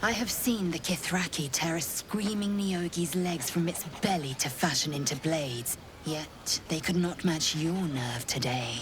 I have seen the Kithraki tear a screaming Neogi's legs from its belly to fashion into blades. Yet, they could not match your nerve today.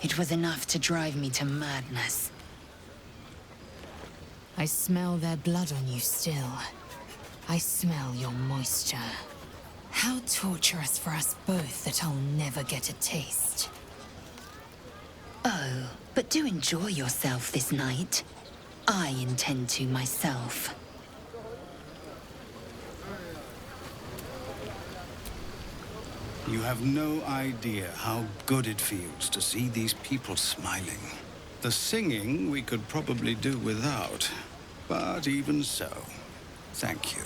It was enough to drive me to madness. I smell their blood on you still. I smell your moisture. How torturous for us both that I'll never get a taste. Oh, but do enjoy yourself this night. I intend to myself. You have no idea how good it feels to see these people smiling. The singing we could probably do without, but even so, thank you.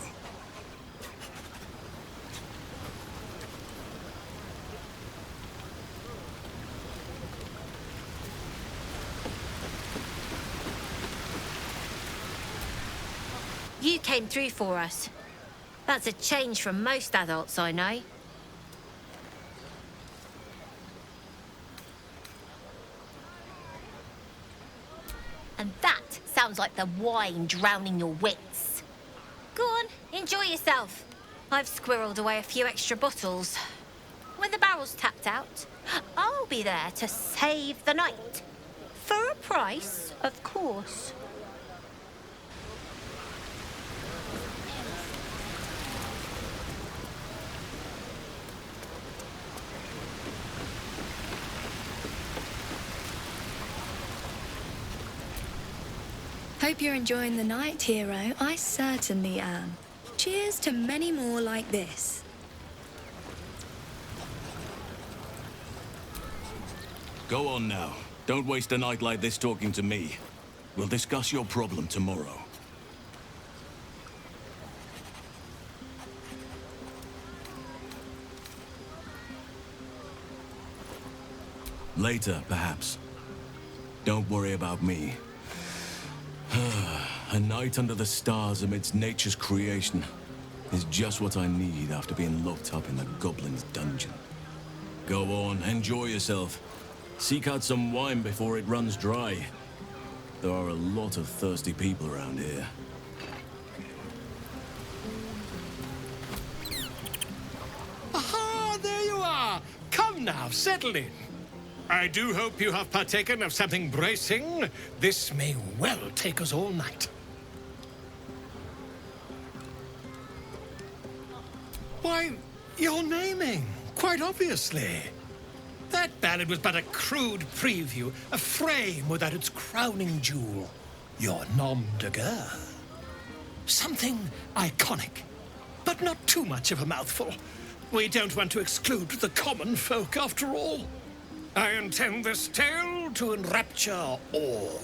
You came through for us. That's a change from most adults I know. And that sounds like the wine drowning your wits. Go on, enjoy yourself. I've squirreled away a few extra bottles. When the barrel's tapped out, I'll be there to save the night. For a price, of course. Hope you're enjoying the night, hero. I certainly am. Cheers to many more like this. Go on now. Don't waste a night like this talking to me. We'll discuss your problem tomorrow. Later, perhaps. Don't worry about me. A night under the stars amidst nature's creation is just what I need after being locked up in the goblin's dungeon. Go on, enjoy yourself. Seek out some wine before it runs dry. There are a lot of thirsty people around here. Aha! There you are! Come now, settle in. I do hope you have partaken of something bracing. This may well take us all night. Why, you're naming, quite obviously. That ballad was but a crude preview, a frame without its crowning jewel. Your nom de guerre. Something iconic, but not too much of a mouthful. We don't want to exclude the common folk after all. I intend this tale to enrapture all.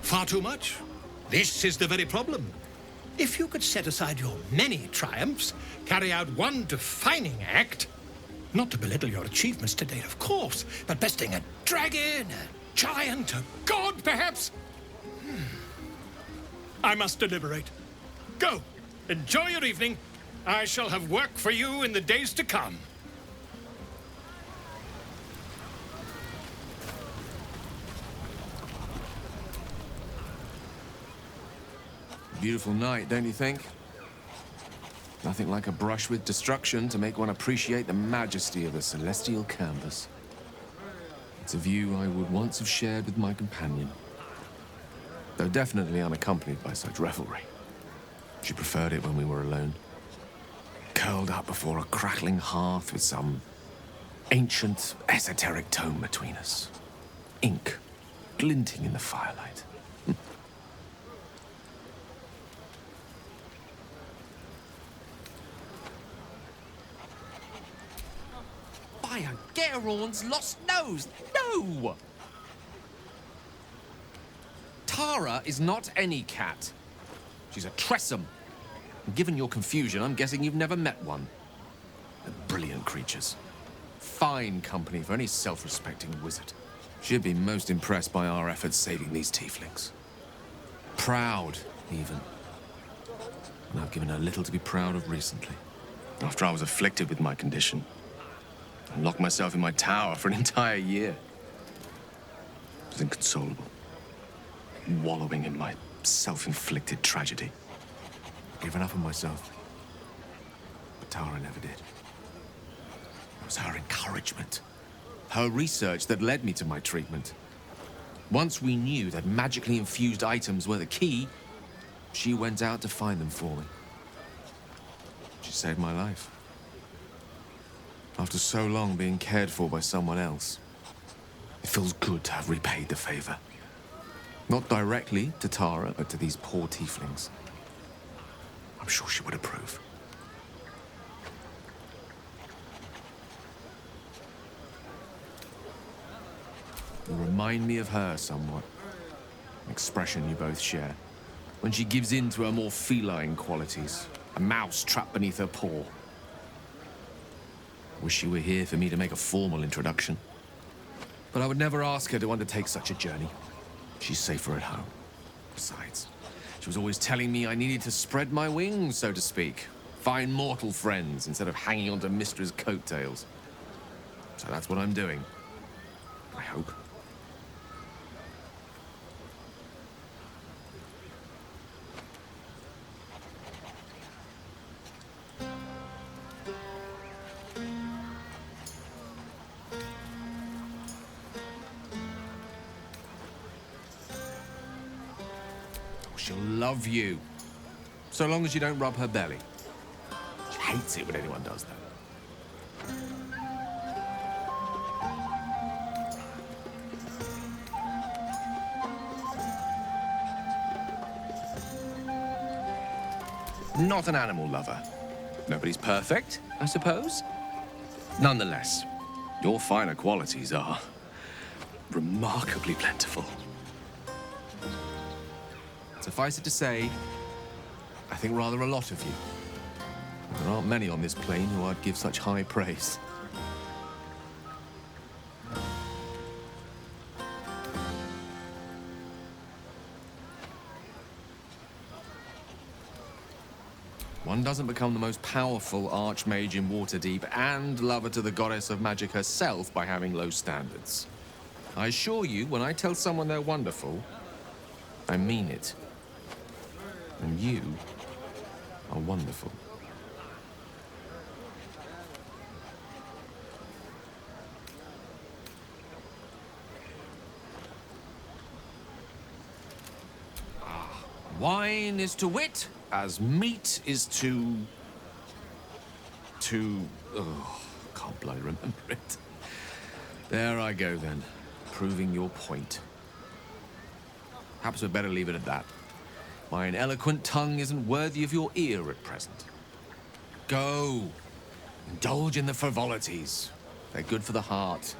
Far too much? This is the very problem. If you could set aside your many triumphs, carry out one defining act, not to belittle your achievements to date, of course, but besting a dragon, a giant, a god, perhaps? I must deliberate. Go, enjoy your evening. I shall have work for you in the days to come. Beautiful night, don't you think? Nothing like a brush with destruction to make one appreciate the majesty of the celestial canvas. It's a view I would once have shared with my companion, though definitely unaccompanied by such revelry. She preferred it when we were alone, curled up before a crackling hearth with some ancient, esoteric tome between us. Ink glinting in the firelight. By Geraorn's lost nose! No! Tara is not any cat. She's a Tressum. And given your confusion, I'm guessing you've never met one. They're brilliant creatures. Fine company for any self-respecting wizard. She'd be most impressed by our efforts saving these tieflings. Proud even. And I've given her little to be proud of recently. After I was afflicted with my condition, and locked myself in my tower for an entire year. I was inconsolable, wallowing in my self-inflicted tragedy. Given up on myself. But Tara never did. It was her encouragement, her research that led me to my treatment. Once we knew that magically infused items were the key, she went out to find them for me. She saved my life. After so long being cared for by someone else, it feels good to have repaid the favor. Not directly to Tara, but to these poor tieflings. I'm sure she would approve. You remind me of her somewhat. An expression you both share. When she gives in to her more feline qualities. A mouse trapped beneath her paw. Wish she were here for me to make a formal introduction. But I would never ask her to undertake such a journey. She's safer at home. Besides, she was always telling me I needed to spread my wings, so to speak. Find mortal friends instead of hanging onto Mistra's coattails. So that's what I'm doing. I hope. She'll love you. So long as you don't rub her belly. She hates it when anyone does that. Not an animal lover. Nobody's perfect, I suppose. Nonetheless, your finer qualities are remarkably plentiful. Suffice it to say, I think rather a lot of you. There aren't many on this plane who I'd give such high praise. One doesn't become the most powerful archmage in Waterdeep and lover to the goddess of magic herself by having low standards. I assure you, when I tell someone they're wonderful, I mean it. And you are wonderful. Wine is to wit as meat is to... Oh, can't bloody remember it. There I go then, proving your point. Perhaps we'd better leave it at that. My eloquent tongue isn't worthy of your ear at present. Go. Indulge in the frivolities. They're good for the heart.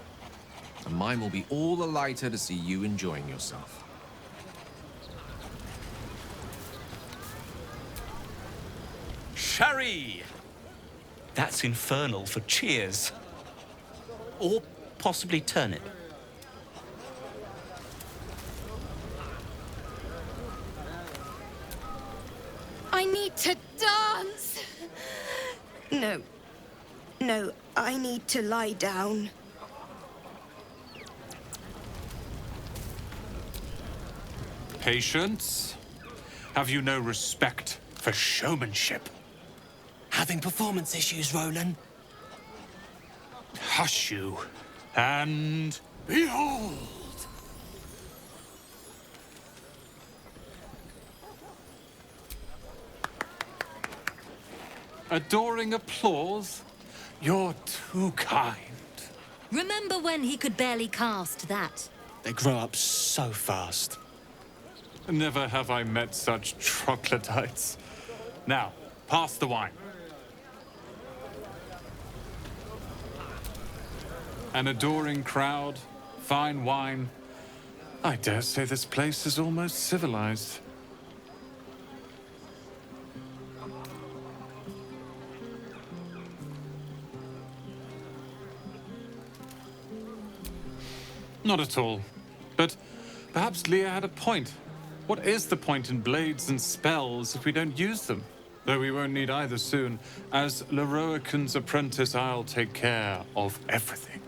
And mine will be all the lighter to see you enjoying yourself. Sherry! That's infernal for cheers. Or possibly turnip. I need to dance! No, I need to lie down. Patience? Have you no respect for showmanship? Having performance issues, Roland? Hush you, and behold! Adoring applause? You're too kind. Remember when he could barely cast that? They grow up so fast. Never have I met such troglodytes. Now, pass the wine. An adoring crowd, fine wine. I dare say this place is almost civilized. Not at all. But perhaps Leah had a point. What is the point in blades and spells if we don't use them? Though we won't need either soon. As Leroican's apprentice, I'll take care of everything.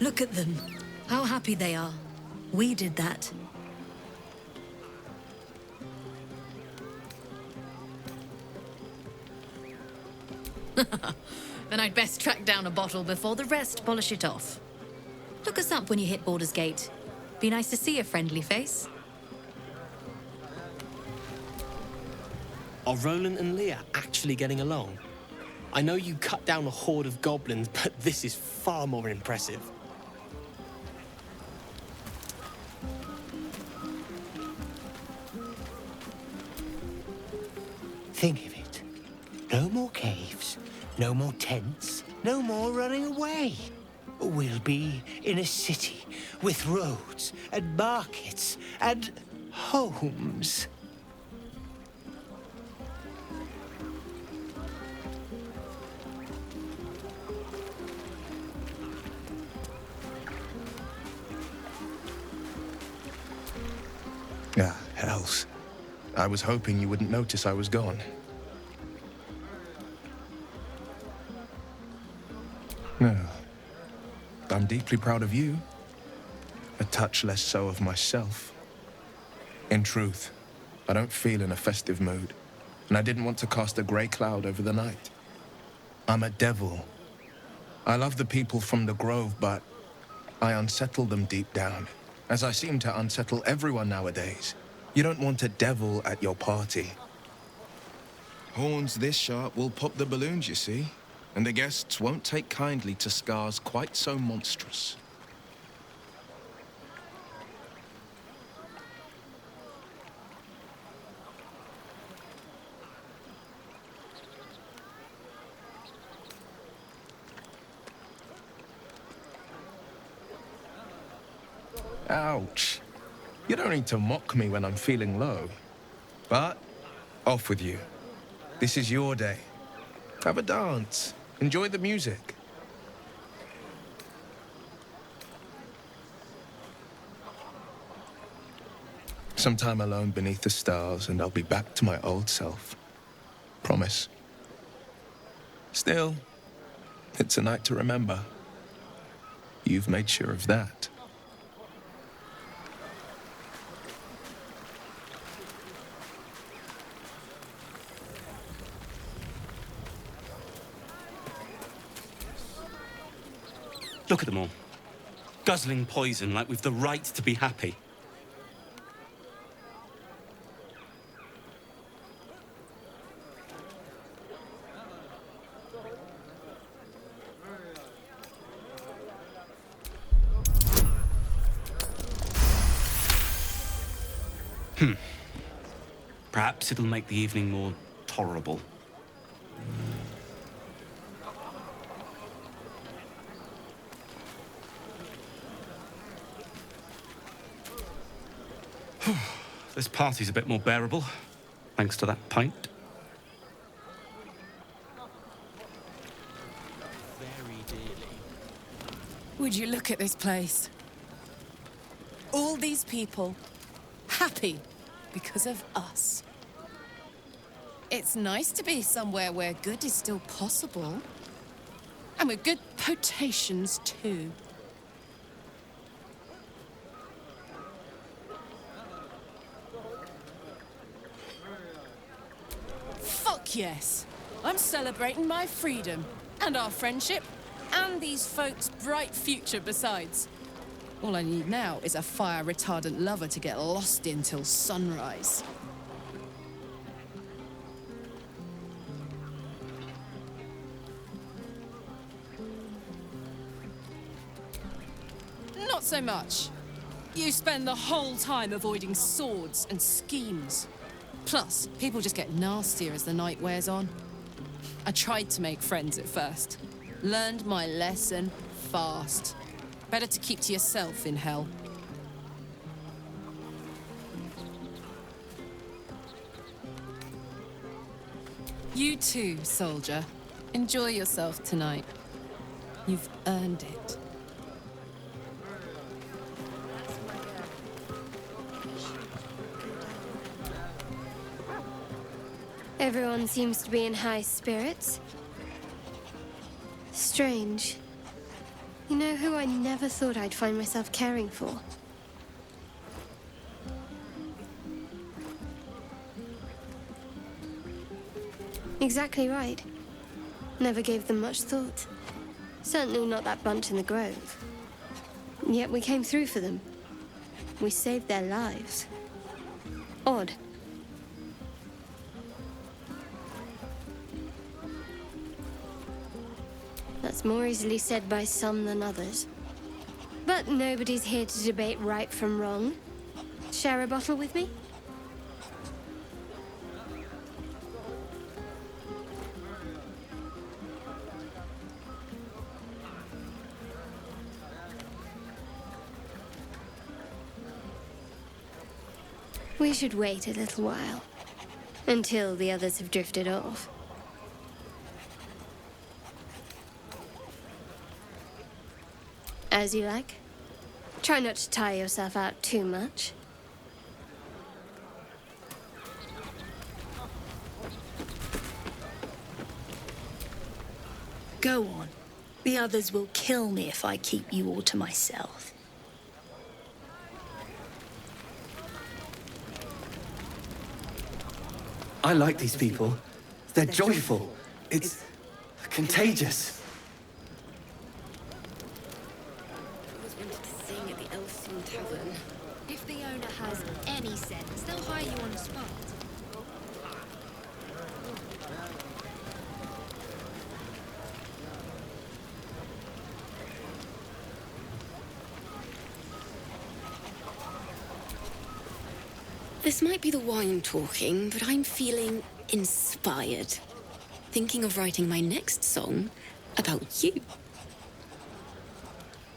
Look at them. How happy they are. We did that. Then I'd best track down a bottle before the rest polish it off. Look us up when you hit Baldur's Gate. Be nice to see a friendly face. Are Roland and Leah actually getting along? I know you cut down a horde of goblins, but this is far more impressive. Think of it. No more caves, no more tents, no more running away. We'll be in a city with roads and markets and homes. Ah, hells. I was hoping you wouldn't notice I was gone. No. I'm deeply proud of you. A touch less so of myself. In truth, I don't feel in a festive mood, and I didn't want to cast a grey cloud over the night. I'm a devil. I love the people from the Grove, but I unsettle them deep down, as I seem to unsettle everyone nowadays. You don't want a devil at your party. Horns this sharp will pop the balloons, you see, and the guests won't take kindly to scars quite so monstrous. Ouch. You don't need to mock me when I'm feeling low. But, off with you. This is your day. Have a dance. Enjoy the music. Some time alone beneath the stars, and I'll be back to my old self. Promise. Still, it's a night to remember. You've made sure of that. Look at them all. Guzzling poison like we've the right to be happy. Perhaps it'll make the evening more tolerable. This party's a bit more bearable, thanks to that pint. Would you look at this place? All these people, happy because of us. It's nice to be somewhere where good is still possible. And with good potations, too. Fuck yes! I'm celebrating my freedom, and our friendship, and these folks' bright future besides. All I need now is a fire-retardant lover to get lost in till sunrise. Not so much. You spend the whole time avoiding swords and schemes. Plus, people just get nastier as the night wears on. I tried to make friends at first. Learned my lesson fast. Better to keep to yourself in hell. You too, soldier. Enjoy yourself tonight. You've earned it. Everyone seems to be in high spirits. Strange. You know who I never thought I'd find myself caring for? Exactly right. Never gave them much thought. Certainly not that bunch in the grove. Yet we came through for them. We saved their lives. Odd. That's more easily said by some than others. But nobody's here to debate right from wrong. Share a bottle with me? We should wait a little while, until the others have drifted off. As you like. Try not to tire yourself out too much. Go on. The others will kill me if I keep you all to myself. I like these people. They're joyful. It's contagious. If the owner has any sense, they'll hire you on the spot. This might be the wine talking, but I'm feeling inspired. Thinking of writing my next song about you.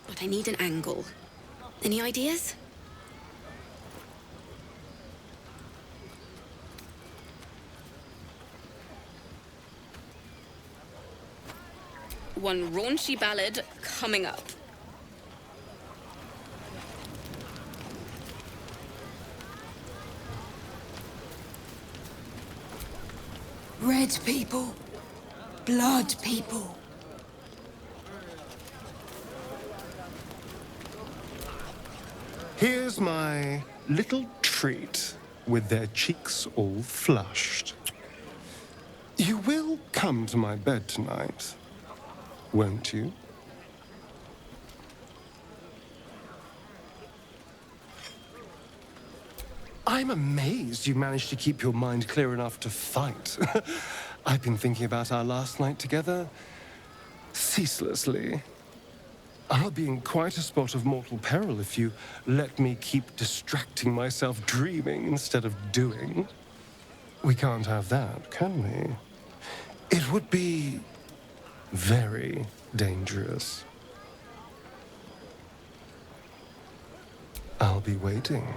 But I need an angle. Any ideas? One raunchy ballad coming up. Red people. Blood people. Here's my little treat, with their cheeks all flushed. You will come to my bed tonight, won't you? I'm amazed you managed to keep your mind clear enough to fight. I've been thinking about our last night together ceaselessly. I'll be in quite a spot of mortal peril if you let me keep distracting myself dreaming instead of doing. We can't have that, can we? It would be very dangerous. I'll be waiting.